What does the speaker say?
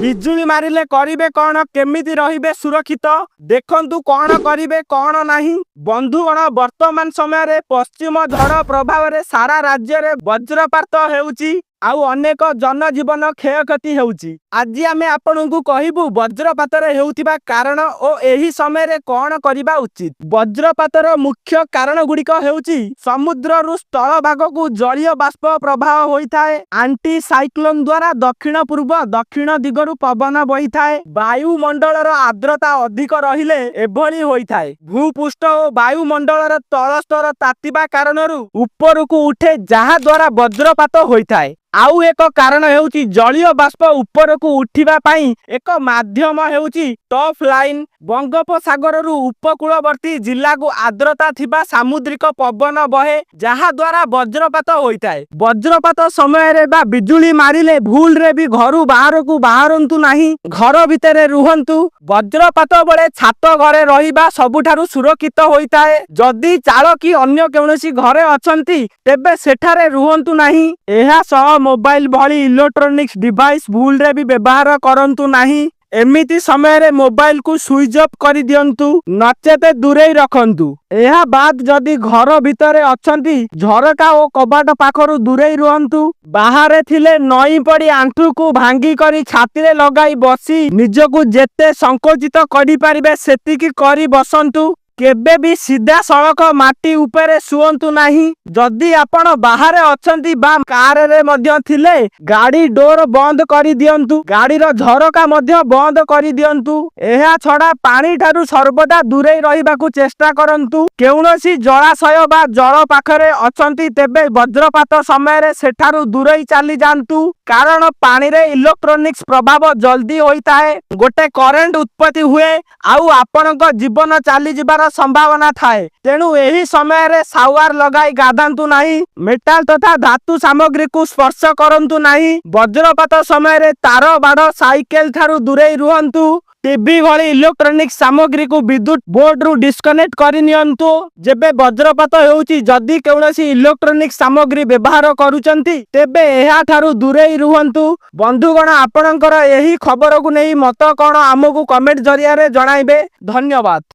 बिजुली मारिले करिवे कौन केमिति रहिबे सुरक्षित देखंतु कौन करिवे कौन नहीं। बंधुगण वर्तमान समय रे पश्चिम झड़ प्रभाव रे सारा राज्य रे वज्रपात हेउची आउ अनेक जनजीवन क्षयक्षति हेउची। आज आमे आपनकु कहिबु वज्रपात रे हेउतिबा कारण ओ एही समय रे कौन करिबा उचित। वज्रपातर मुख्य कारण गुड़िक हेउची समुद्र रु स्थल भाग को जलीय बाष्प प्रभाव होइथाए। एंटी साइक्लोन द्वारा दक्षिण पूर्व दक्षिण दिगरु पवन बहिथाए। वायुमंडलर आर्द्रता अधिक रहिले एभली होइथाए। भूपृष्ठ और वायुमंडलर तल स्तर तातिबा कारणरु उपरकु उठे जहा द्वारा वज्रपात होइथाए। आउ एक कारण हेउची जलीय बाष्प उपरकु उठिबा पाई एक माध्यम हेउची टॉप लाइन। बंगोपसागर रु उपकूलवर्ती जिला को आर्द्रता थिबा सामुद्रिक पवन बहे जहा द्वारा वज्रपात होइथाए। वज्रपात समय रे बा बिजुली मारिले भूल रे भी घरु बाहरकु बाहरंतु नाही, घर भितरे रुहंतु। वज्रपात बेले छात घरे रहिबा सबुठारु सुरक्षित होइथाए। जदि चाल की अन्य कोनोसी घरे अछंती तेबे सेठारे रुहंतु नाही। एहा सह मोबाइल भली इलेक्ट्रोनिक्स डिवाइस भूल रे भी व्यवहार करंतु नाही। एमिति समय रे मोबाइल को स्विच ऑफ कर दियंतु नचेते दूरे रखंतु। एहा बाद जदि घर भितरे अछंती झरका और कबाट पाखरु दूरे रुहंतु। बाहरे थिले नई पड़ी आंठू को भांगी करी छाती रे लगाई बसी निजको जेते संकोचित करि परिबे सेतिकी करी बसंतु। केबे भी सीधा सड़क माटी उपरे सुअंतु नाही। जदि आपण बाहर अछंती बा कार रे मध्य थिले गाड़ी डोर बंद करी दियंतु। गाड़ी रो झरका मध्य बंद करी दियंतु। एहा छडा पानी ठारू सर्वदा दूरे रहिबाकू चेष्टा करंतु। केउनसी जलाशय बा जल पाखरे अछंती तेबे वज्रपात समय रे सेठारू दूरे चली जांतु। कारण पानी रे इलेक्ट्रोनिक्स प्रभाव जल्दी होइताए। गोटे करंट उत्पत्ति हुए आउ आपनक जीवन चली जिबार संभावना थाए। तेणु एही समय रे सावार लगाई गाधांतु नाही। मेटाल तथा धातु सामग्री को स्पर्श करंतु नाही। वज्रपात समय रे तार बाड़ साइकेल ठारू दूरे रुहंतु। टीवी भली इलेक्ट्रोनिक सामग्री को विद्युत बोर्ड रु डिस्कनेक्ट करि नियंतु। जेबे वज्रपात हेउची जदि कौनसी इलेक्ट्रोनिक सामग्री व्यवहार करूचंती तेबे एहा ठारू दूरे रुहंतु। बंधुगण आपणकर एही खबर को नहीं मत कोन आमको कमेंट जरिया रे जणाइबे। धन्यवाद।